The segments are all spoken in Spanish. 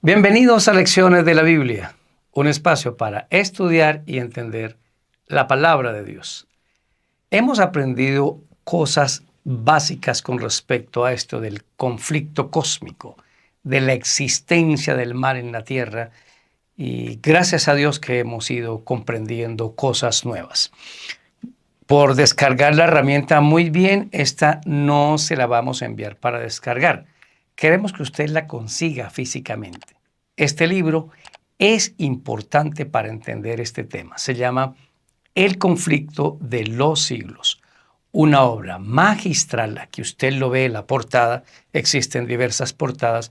Bienvenidos a Lecciones de la Biblia, un espacio para estudiar y entender la palabra de Dios. Hemos aprendido cosas básicas con respecto a esto del conflicto cósmico, de la existencia del mal en la tierra, y gracias a Dios que hemos ido comprendiendo cosas nuevas. Por descargar la herramienta muy bien, esta no se la vamos a enviar para descargar. Queremos que usted la consiga físicamente. Este libro es importante para entender este tema. Se llama El conflicto de los siglos. Una obra magistral, aquí usted lo ve en la portada, existen diversas portadas.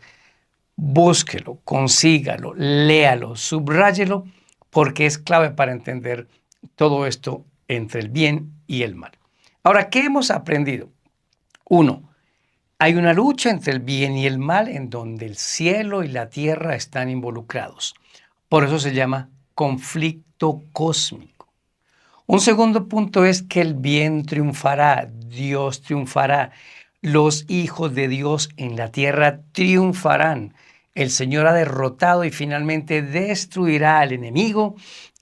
Búsquelo, consígalo, léalo, subráyelo, porque es clave para entender todo esto entre el bien y el mal. Ahora, ¿qué hemos aprendido? Uno, hay una lucha entre el bien y el mal en donde el cielo y la tierra están involucrados. Por eso se llama conflicto cósmico. Un segundo punto es que el bien triunfará, Dios triunfará, los hijos de Dios en la tierra triunfarán. El Señor ha derrotado y finalmente destruirá al enemigo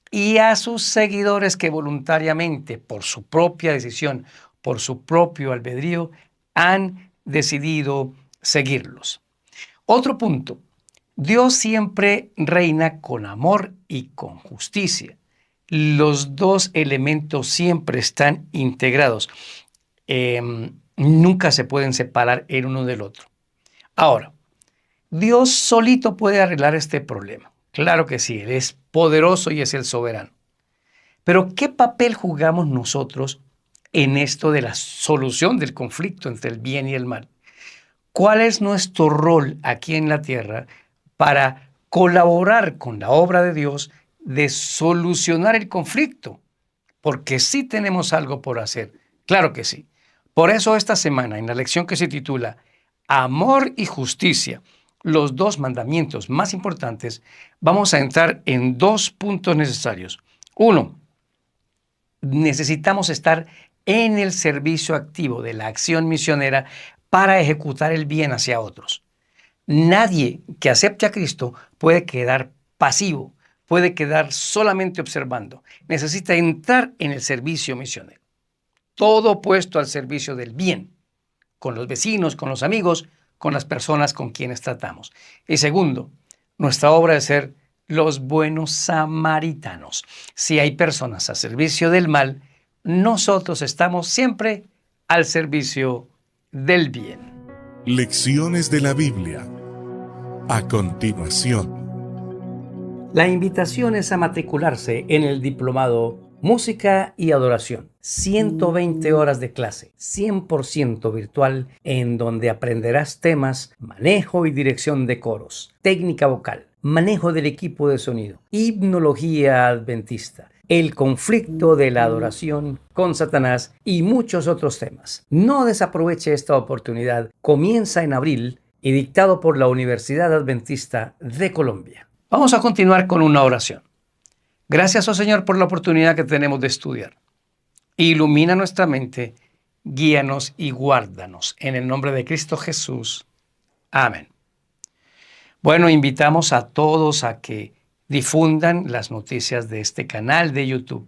y a sus seguidores que voluntariamente, por su propia decisión, por su propio albedrío, han decidido seguirlos. Otro punto, Dios siempre reina con amor y con justicia. Los dos elementos siempre están integrados. Nunca se pueden separar el uno del otro. Ahora, Dios solito puede arreglar este problema. Claro que sí, Él es poderoso y es el soberano. Pero ¿qué papel jugamos nosotros en esto de la solución del conflicto entre el bien y el mal? ¿Cuál es nuestro rol aquí en la tierra para colaborar con la obra de Dios de solucionar el conflicto? Porque sí tenemos algo por hacer, claro que sí. Por eso esta semana, en la lección que se titula Amor y Justicia, los dos mandamientos más importantes, vamos a entrar en dos puntos necesarios. Uno, necesitamos estar en el servicio activo de la acción misionera para ejecutar el bien hacia otros. Nadie que acepte a Cristo puede quedar pasivo, puede quedar solamente observando. Necesita entrar en el servicio misionero. Todo puesto al servicio del bien, con los vecinos, con los amigos, con las personas con quienes tratamos. Y segundo, nuestra obra es ser los buenos samaritanos. Si hay personas a servicio del mal, nosotros estamos siempre al servicio del bien. Lecciones de la Biblia. A continuación. La invitación es a matricularse en el diplomado Música y Adoración. 120 horas de clase, 100% virtual, en donde aprenderás temas, manejo y dirección de coros, técnica vocal, manejo del equipo de sonido, himnología adventista, el conflicto de la adoración con Satanás y muchos otros temas. No desaproveche esta oportunidad. Comienza en abril y dictado por la Universidad Adventista de Colombia. Vamos a continuar con una oración. Gracias, oh Señor, por la oportunidad que tenemos de estudiar. Ilumina nuestra mente, guíanos y guárdanos. En el nombre de Cristo Jesús. Amén. Bueno, invitamos a todos a que difundan las noticias de este canal de YouTube.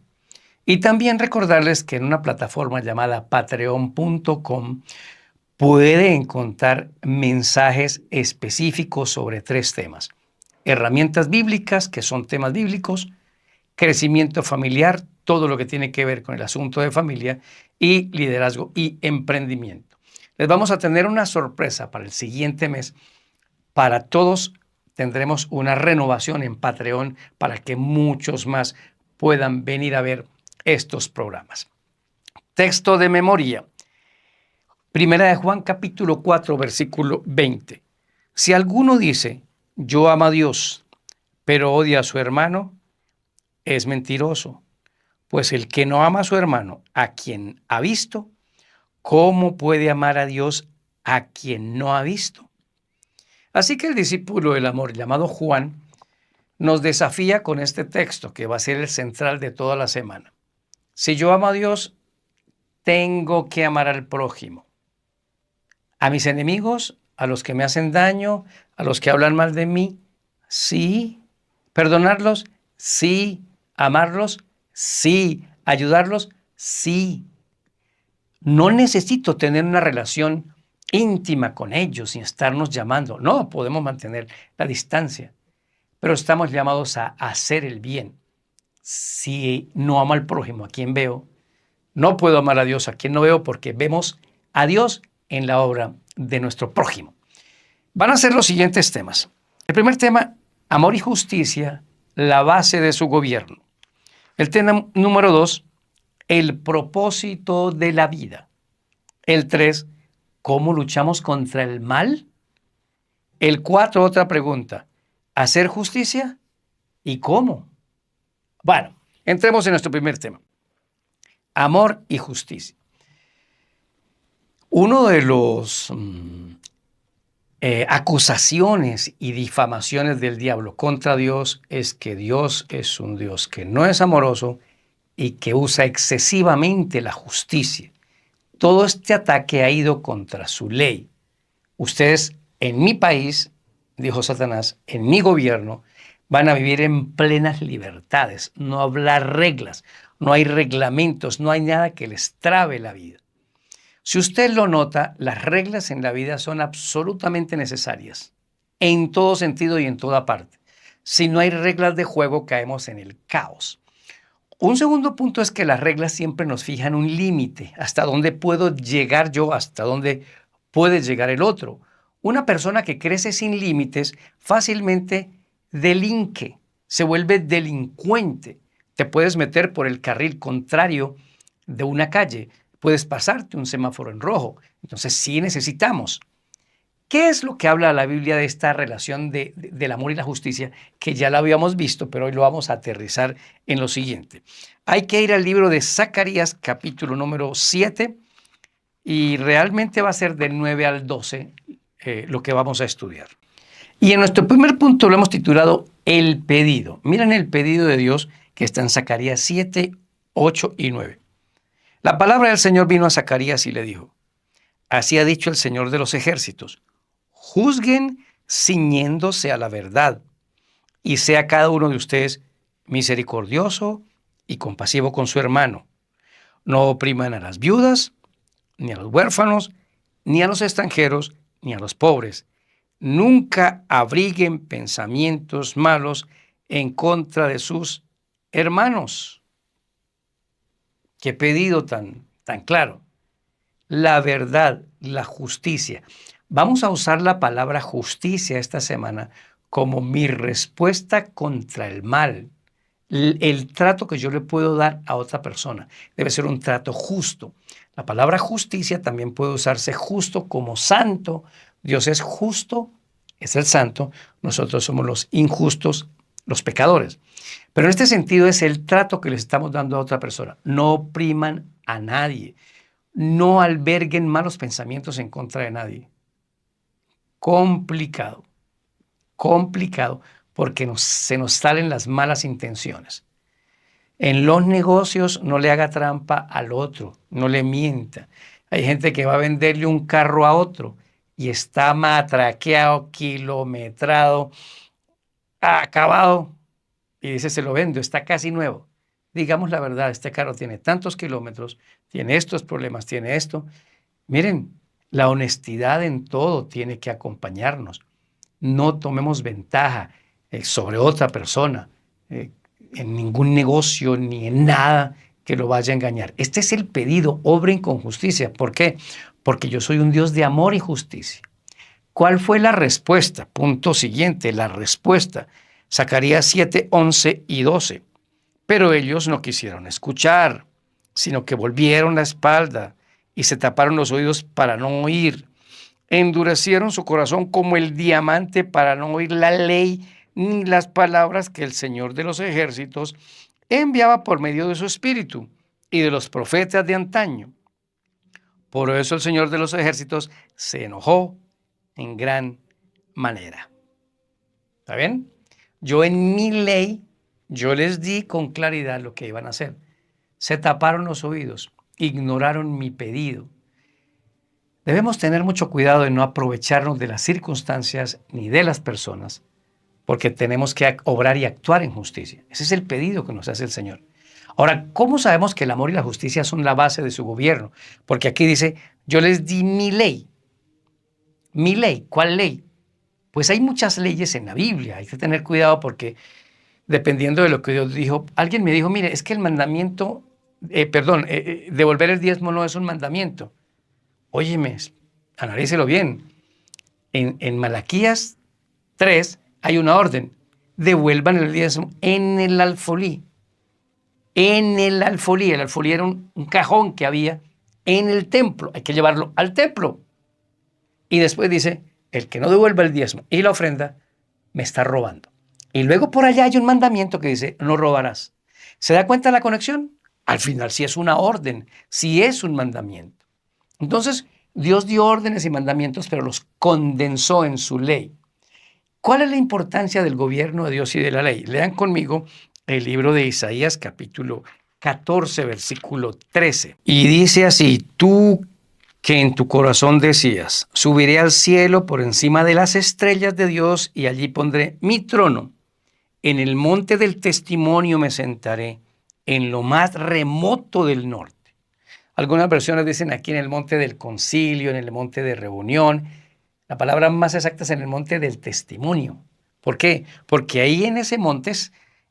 Y también recordarles que en una plataforma llamada patreon.com puede encontrar mensajes específicos sobre 3 temas. Herramientas bíblicas, que son temas bíblicos, crecimiento familiar, todo lo que tiene que ver con el asunto de familia, y liderazgo y emprendimiento. Les vamos a tener una sorpresa para el siguiente mes. Para todos tendremos una renovación en Patreon para que muchos más puedan venir a ver estos programas. Texto de memoria. Primera de Juan capítulo 4 versículo 20. Si alguno dice, yo amo a Dios, pero odia a su hermano, es mentiroso. Pues el que no ama a su hermano, a quien ha visto, ¿cómo puede amar a Dios a quien no ha visto? Así que el discípulo del amor llamado Juan nos desafía con este texto que va a ser el central de toda la semana. Si yo amo a Dios, tengo que amar al prójimo. A mis enemigos, a los que me hacen daño, a los que hablan mal de mí, Sí. Perdonarlos, sí. Amarlos, sí. Ayudarlos, sí. No necesito tener una relación íntima con ellos sin estarnos llamando. No, podemos mantener la distancia, pero estamos llamados a hacer el bien. Si no amo al prójimo, ¿a quien veo? No puedo amar a Dios, ¿a quien no veo? Porque vemos a Dios en la obra de nuestro prójimo. Van a ser los siguientes temas. El primer tema, amor y justicia, la base de su gobierno. El tema número 2, el propósito de la vida. El 3, ¿cómo luchamos contra el mal? El 4, otra pregunta, ¿hacer justicia? ¿Y cómo? Bueno, entremos en nuestro primer tema, amor y justicia. Uno de los acusaciones y difamaciones del diablo contra Dios es que Dios es un Dios que no es amoroso y que usa excesivamente la justicia. Todo este ataque ha ido contra su ley. Ustedes en mi país, dijo Satanás, en mi gobierno, van a vivir en plenas libertades. No habrá reglas, no hay reglamentos, no hay nada que les trabe la vida. Si usted lo nota, las reglas en la vida son absolutamente necesarias, en todo sentido y en toda parte. Si no hay reglas de juego, caemos en el caos. Un segundo punto es que las reglas siempre nos fijan un límite, hasta dónde puedo llegar yo, hasta dónde puede llegar el otro. Una persona que crece sin límites fácilmente delinque, se vuelve delincuente. Te puedes meter por el carril contrario de una calle, puedes pasarte un semáforo en rojo. Entonces sí necesitamos. ¿Qué es lo que habla la Biblia de esta relación del amor y la justicia? Que ya la habíamos visto, pero hoy lo vamos a aterrizar en lo siguiente. Hay que ir al libro de Zacarías, capítulo número 7, y realmente va a ser del 9 al 12 lo que vamos a estudiar. Y en nuestro primer punto lo hemos titulado El pedido. Miren el pedido de Dios que está en Zacarías 7, 8 y 9. La palabra del Señor vino a Zacarías y le dijo, así ha dicho el Señor de los ejércitos, juzguen ciñéndose a la verdad, y sea cada uno de ustedes misericordioso y compasivo con su hermano. No opriman a las viudas, ni a los huérfanos, ni a los extranjeros, ni a los pobres. Nunca abriguen pensamientos malos en contra de sus hermanos. Qué pedido tan claro. La verdad, la justicia. Vamos a usar la palabra justicia esta semana como mi respuesta contra el mal. El trato que yo le puedo dar a otra persona debe ser un trato justo. La palabra justicia también puede usarse justo como santo. Dios es justo, es el santo. Nosotros somos los injustos, los pecadores. Pero en este sentido es el trato que les estamos dando a otra persona. No opriman a nadie. No alberguen malos pensamientos en contra de nadie. Complicado, porque se nos salen las malas intenciones. En los negocios no le haga trampa al otro, no le mienta. Hay gente que va a venderle un carro a otro y está matraqueado, kilometrado, acabado, y dice, se lo vendo, está casi nuevo. Digamos la verdad, este carro tiene tantos kilómetros, tiene estos problemas, tiene esto. Miren, la honestidad en todo tiene que acompañarnos. No tomemos ventaja sobre otra persona, en ningún negocio ni en nada que lo vaya a engañar. Este es el pedido, obren con justicia. ¿Por qué? Porque yo soy un Dios de amor y justicia. ¿Cuál fue la respuesta? Punto siguiente, la respuesta. Zacarías 7, 11 y 12. Pero ellos no quisieron escuchar, sino que volvieron la espalda y se taparon los oídos para no oír. Endurecieron su corazón como el diamante para no oír la ley ni las palabras que el Señor de los ejércitos enviaba por medio de su espíritu y de los profetas de antaño. Por eso el Señor de los ejércitos se enojó en gran manera. ¿Está bien? Yo en mi ley, yo les di con claridad lo que iban a hacer. Se taparon los oídos, ignoraron mi pedido. Debemos tener mucho cuidado de no aprovecharnos de las circunstancias ni de las personas porque tenemos que obrar y actuar en justicia. Ese es el pedido que nos hace el Señor. Ahora, ¿cómo sabemos que el amor y la justicia son la base de su gobierno? Porque aquí dice, yo les di mi ley. Mi ley, ¿cuál ley? Pues hay muchas leyes en la Biblia, hay que tener cuidado porque dependiendo de lo que Dios dijo, alguien me dijo, mire, es que el mandamiento, devolver el diezmo no es un mandamiento. Óyeme, analícelo bien. En Malaquías 3 hay una orden, devuelvan el diezmo en el alfolí. En el alfolí era un cajón que había en el templo, hay que llevarlo al templo. Y después dice, el que no devuelva el diezmo y la ofrenda, me está robando. Y luego por allá hay un mandamiento que dice, no robarás. ¿Se da cuenta la conexión? Al final sí es una orden, sí es un mandamiento. Entonces, Dios dio órdenes y mandamientos, pero los condensó en su ley. ¿Cuál es la importancia del gobierno de Dios y de la ley? Lean conmigo el libro de Isaías, capítulo 14, versículo 13. Y dice así, tú que en tu corazón decías, subiré al cielo por encima de las estrellas de Dios y allí pondré mi trono. En el monte del testimonio me sentaré, en lo más remoto del norte. Algunas versiones dicen aquí en el monte del concilio, en el monte de reunión. La palabra más exacta es en el monte del testimonio. ¿Por qué? Porque ahí en ese monte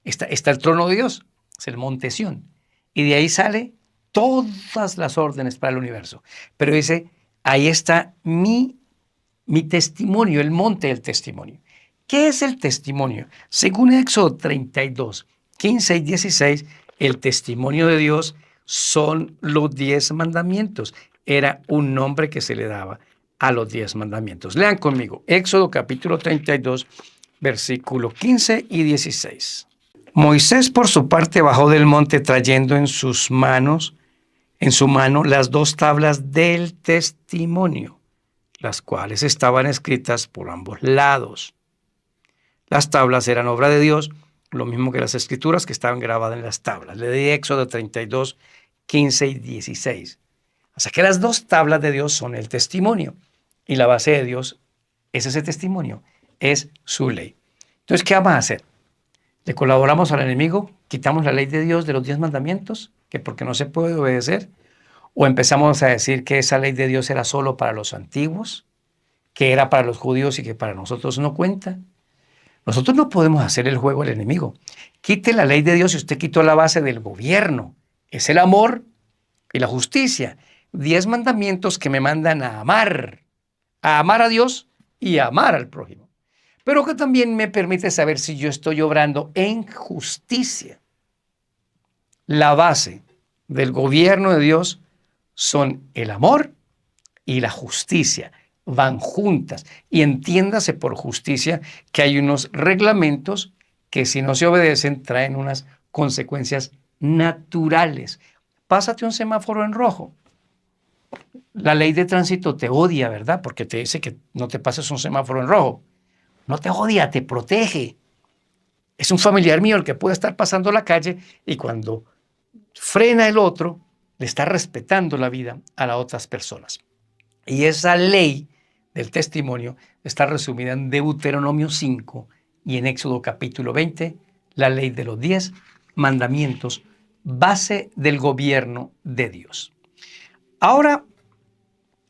está el trono de Dios, es el monte Sión. Y de ahí sale todas las órdenes para el universo. Pero dice, ahí está mi testimonio, el monte del testimonio. ¿Qué es el testimonio? Según Éxodo 32, 15 y 16, el testimonio de Dios son los 10 mandamientos. Era un nombre que se le daba a los 10 mandamientos. Lean conmigo, Éxodo capítulo 32, versículo 15 y 16. Moisés por su parte bajó del monte trayendo en su mano las 2 tablas del testimonio, las cuales estaban escritas por ambos lados. Las tablas eran obra de Dios, lo mismo que las escrituras que estaban grabadas en las tablas. Le di Éxodo 32, 15 y 16. O sea que las 2 tablas de Dios son el testimonio y la base de Dios es ese testimonio, es su ley. Entonces, ¿qué vamos a hacer? ¿Le colaboramos al enemigo? ¿Quitamos la ley de Dios de los 10 mandamientos? ¿Que porque no se puede obedecer? ¿O empezamos a decir que esa ley de Dios era solo para los antiguos, que era para los judíos y que para nosotros no cuenta? Nosotros no podemos hacer el juego al enemigo. Quite la ley de Dios y usted quitó la base del gobierno. Es el amor y la justicia. 10 mandamientos que me mandan a amar a Dios y a amar al prójimo. Pero que también me permite saber si yo estoy obrando en justicia. La base del gobierno de Dios son el amor y la justicia. Van juntas. Y entiéndase por justicia que hay unos reglamentos que si no se obedecen traen unas consecuencias naturales. Pásate un semáforo en rojo. La ley de tránsito te odia, ¿verdad? Porque te dice que no te pases un semáforo en rojo. No te odia, te protege. Es un familiar mío el que puede estar pasando la calle y cuando frena el otro, le está respetando la vida a las otras personas. Y esa ley del testimonio está resumida en Deuteronomio 5 y en Éxodo capítulo 20, la ley de los 10 mandamientos, base del gobierno de Dios. Ahora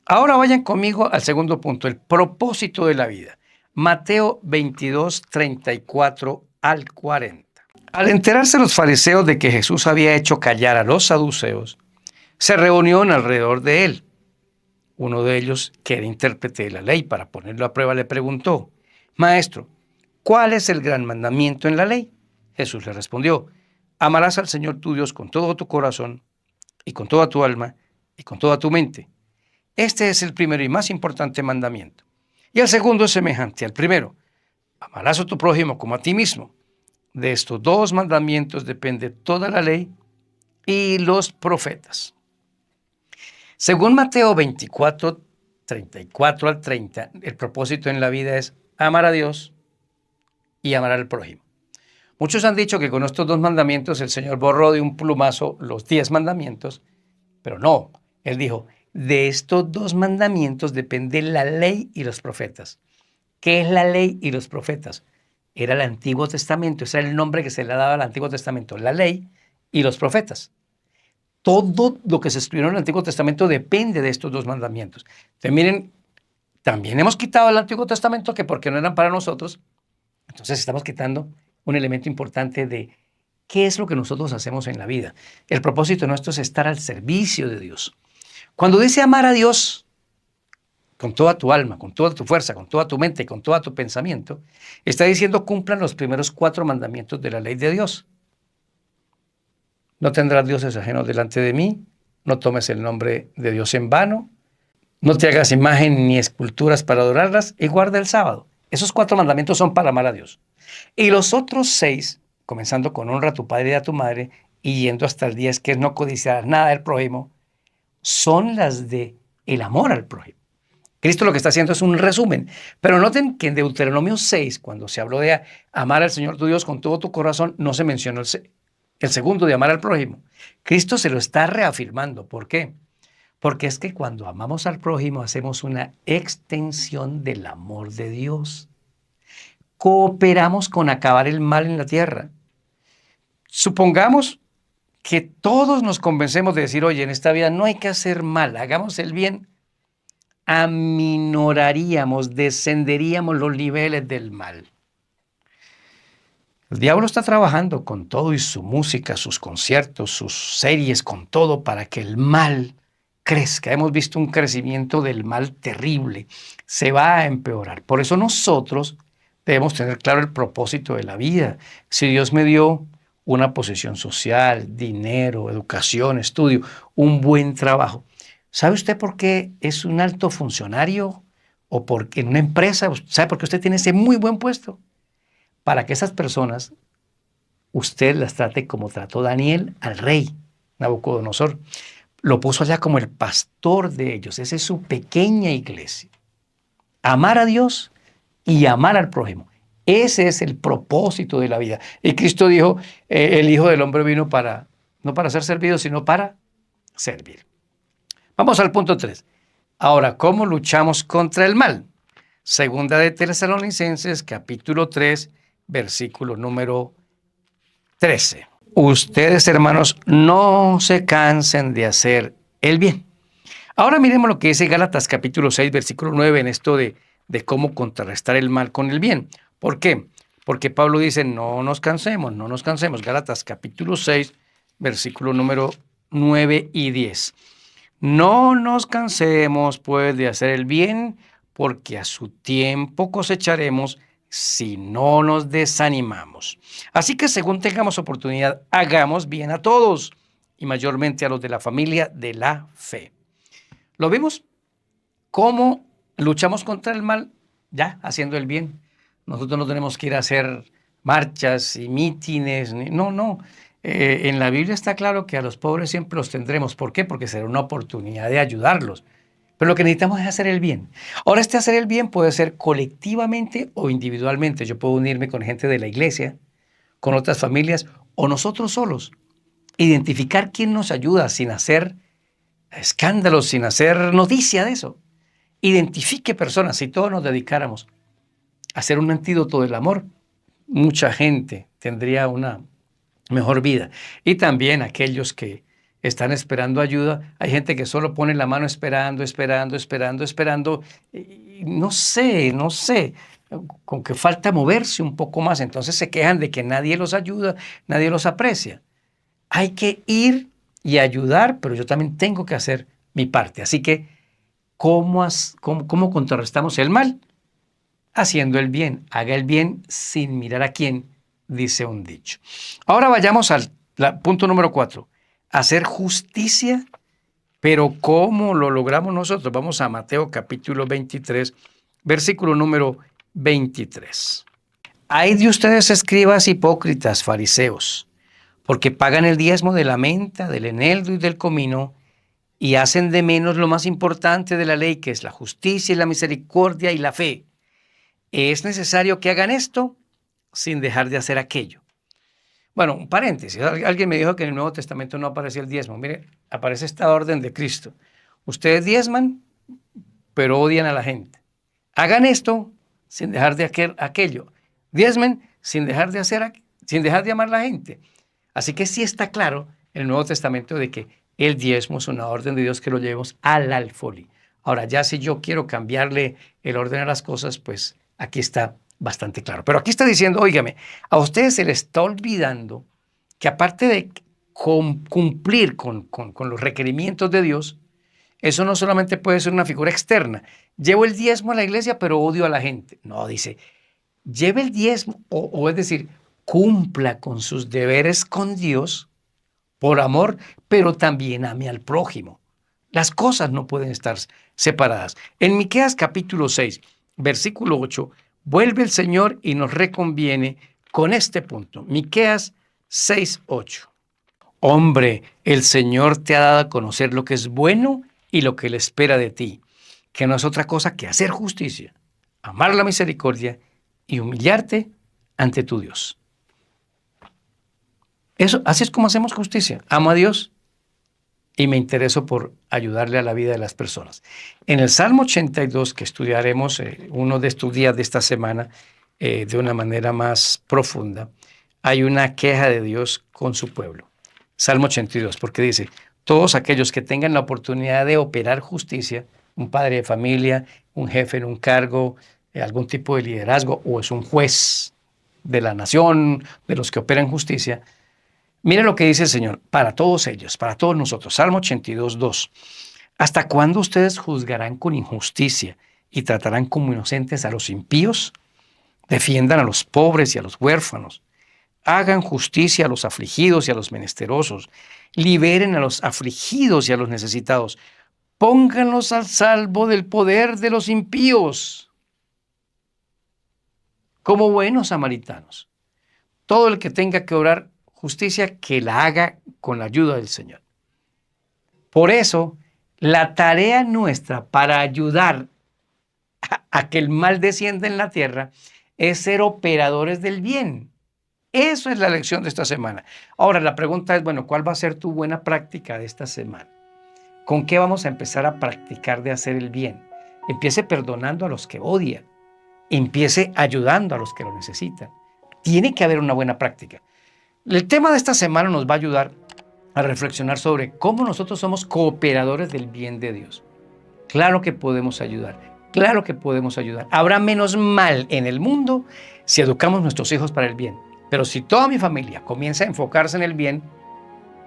vayan conmigo al segundo punto, el propósito de la vida. Mateo 22, 34 al 40. Al enterarse los fariseos de que Jesús había hecho callar a los saduceos, se reunieron alrededor de él. Uno de ellos, que era intérprete de la ley, para ponerlo a prueba, le preguntó, Maestro, ¿cuál es el gran mandamiento en la ley? Jesús le respondió, amarás al Señor tu Dios con todo tu corazón, y con toda tu alma, y con toda tu mente. Este es el primero y más importante mandamiento. Y el segundo es semejante al primero. Amarás a tu prójimo como a ti mismo. De estos 2 mandamientos depende toda la ley y los profetas. Según Mateo 24, 34 al 30, el propósito en la vida es amar a Dios y amar al prójimo. Muchos han dicho que con estos 2 mandamientos el Señor borró de un plumazo los 10 mandamientos, pero no. Él dijo, de estos 2 mandamientos depende la ley y los profetas. ¿Qué es la ley y los profetas? era el Antiguo Testamento, ese era el nombre que se le daba al Antiguo Testamento, la ley y los profetas. Todo lo que se escribió en el Antiguo Testamento depende de estos dos mandamientos. Entonces, miren, también hemos quitado el Antiguo Testamento que porque no eran para nosotros, entonces estamos quitando un elemento importante de qué es lo que nosotros hacemos en la vida. El propósito nuestro es estar al servicio de Dios. Cuando dice amar a Dios con toda tu alma, con toda tu fuerza, con toda tu mente, con todo tu pensamiento, está diciendo cumplan los primeros 4 mandamientos de la ley de Dios. No tendrás dioses ajenos delante de mí, no tomes el nombre de Dios en vano, no te hagas imagen ni esculturas para adorarlas y guarda el sábado. Esos 4 mandamientos son para amar a Dios. Y los otros 6, comenzando con honra a tu padre y a tu madre, y yendo hasta el 10, que es no codiciar nada del prójimo, son las de el amor al prójimo. Cristo lo que está haciendo es un resumen. Pero noten que en Deuteronomio 6, cuando se habló de amar al Señor tu Dios con todo tu corazón, no se mencionó el segundo de amar al prójimo. Cristo se lo está reafirmando. ¿Por qué? Porque es que cuando amamos al prójimo hacemos una extensión del amor de Dios. Cooperamos con acabar el mal en la tierra. Supongamos que todos nos convencemos de decir, oye, en esta vida no hay que hacer mal, hagamos el bien, aminoraríamos, descenderíamos los niveles del mal. El diablo está trabajando con todo y su música, sus conciertos, sus series, con todo para que el mal crezca. Hemos visto un crecimiento del mal terrible. Se va a empeorar. Por eso nosotros debemos tener claro el propósito de la vida. Si Dios me dio una posición social, dinero, educación, estudio, un buen trabajo, ¿sabe usted por qué es un alto funcionario? O porque en una empresa, ¿sabe por qué usted tiene ese muy buen puesto? Para que esas personas, usted las trate como trató Daniel al rey Nabucodonosor. Lo puso allá como el pastor de ellos. Esa es su pequeña iglesia. Amar a Dios y amar al prójimo. Ese es el propósito de la vida. Y Cristo dijo, el Hijo del Hombre vino no para ser servido, sino para servir. Vamos al punto 3. Ahora, ¿cómo luchamos contra el mal? Segunda de Tesalonicenses, capítulo 3, versículo número 13. Ustedes, hermanos, no se cansen de hacer el bien. Ahora miremos lo que dice Gálatas, capítulo 6, versículo 9, en esto de cómo contrarrestar el mal con el bien. ¿Por qué? Porque Pablo dice, no nos cansemos, no nos cansemos. Gálatas, capítulo 6, versículo número 9 y 10. No nos cansemos, pues, de hacer el bien, porque a su tiempo cosecharemos si no nos desanimamos. Así que según tengamos oportunidad, hagamos bien a todos, y mayormente a los de la familia de la fe. ¿Lo vimos? ¿Cómo luchamos contra el mal? Ya, haciendo el bien. Nosotros no tenemos que ir a hacer marchas y mítines. No. En la Biblia está claro que a los pobres siempre los tendremos. ¿Por qué? Porque será una oportunidad de ayudarlos. Pero lo que necesitamos es hacer el bien. Ahora, hacer el bien puede ser colectivamente o individualmente. Yo puedo unirme con gente de la iglesia, con otras familias o nosotros solos. Identificar quién nos ayuda sin hacer escándalos, sin hacer noticia de eso. Identifique personas. Si todos nos dedicáramos a hacer un antídoto del amor, mucha gente tendría una mejor vida. Y también aquellos que están esperando ayuda. Hay gente que solo pone la mano esperando. Y no sé, con que falta moverse un poco más. Entonces se quejan de que nadie los ayuda, nadie los aprecia. Hay que ir y ayudar, pero yo también tengo que hacer mi parte. Así que, ¿cómo contrarrestamos el mal? Haciendo el bien. Haga el bien sin mirar a quién, dice un dicho. Ahora vayamos al punto número 4. Hacer justicia, pero ¿cómo lo logramos nosotros? Vamos a Mateo capítulo 23, versículo número 23. Ay de ustedes, escribas hipócritas, fariseos, porque pagan el diezmo de la menta, del eneldo y del comino, y hacen de menos lo más importante de la ley, que es la justicia y la misericordia y la fe. Es necesario que hagan esto sin dejar de hacer aquello. Bueno, un paréntesis. Alguien me dijo que en el Nuevo Testamento no aparecía el diezmo. Mire, aparece esta orden de Cristo. Ustedes diezman, pero odian a la gente. Hagan esto sin dejar de hacer aquello. Diezmen, sin dejar de amar a la gente. Así que sí está claro en el Nuevo Testamento de que el diezmo es una orden de Dios que lo llevemos al alfolí. Ahora, ya si yo quiero cambiarle el orden a las cosas, pues aquí está bastante claro. Pero aquí está diciendo, óigame, a ustedes se les está olvidando que aparte de cumplir con los requerimientos de Dios, eso no solamente puede ser una figura externa. Llevo el diezmo a la iglesia, pero odio a la gente. No, dice, lleve el diezmo, o es decir, cumpla con sus deberes con Dios por amor, pero también ame al prójimo. Las cosas no pueden estar separadas. En Miqueas capítulo 6, versículo 8, vuelve el Señor y nos reconviene con este punto. Miqueas 6, 8. Hombre, el Señor te ha dado a conocer lo que es bueno y lo que Él espera de ti, que no es otra cosa que hacer justicia, amar la misericordia y humillarte ante tu Dios. Eso, así es como hacemos justicia. Amo a Dios y me intereso por ayudarle a la vida de las personas. En el Salmo 82, que estudiaremos uno de estos días de esta semana de una manera más profunda, hay una queja de Dios con su pueblo. Salmo 82, porque dice, todos aquellos que tengan la oportunidad de operar justicia, un padre de familia, un jefe en un cargo, algún tipo de liderazgo, o es un juez de la nación, de los que operan justicia, mire lo que dice el Señor, para todos ellos, para todos nosotros. Salmo 82, 2. ¿Hasta cuándo ustedes juzgarán con injusticia y tratarán como inocentes a los impíos? Defiendan a los pobres y a los huérfanos. Hagan justicia a los afligidos y a los menesterosos. Liberen a los afligidos y a los necesitados. Pónganlos al salvo del poder de los impíos. Como buenos samaritanos. Todo el que tenga que obrar justicia, que la haga con la ayuda del Señor. Por eso, la tarea nuestra para ayudar a que el mal descienda en la tierra es ser operadores del bien. Eso es la lección de esta semana. Ahora, la pregunta es, bueno, ¿cuál va a ser tu buena práctica de esta semana? ¿Con qué vamos a empezar a practicar de hacer el bien? Empiece perdonando a los que odian. Empiece ayudando a los que lo necesitan. Tiene que haber una buena práctica. El tema de esta semana nos va a ayudar a reflexionar sobre cómo nosotros somos cooperadores del bien de Dios. Claro que podemos ayudar. Claro que podemos ayudar. Habrá menos mal en el mundo si educamos a nuestros hijos para el bien. Pero si toda mi familia comienza a enfocarse en el bien,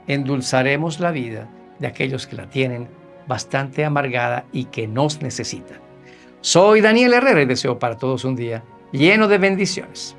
endulzaremos la vida de aquellos que la tienen bastante amargada y que nos necesitan. Soy Daniel Herrera y deseo para todos un día lleno de bendiciones.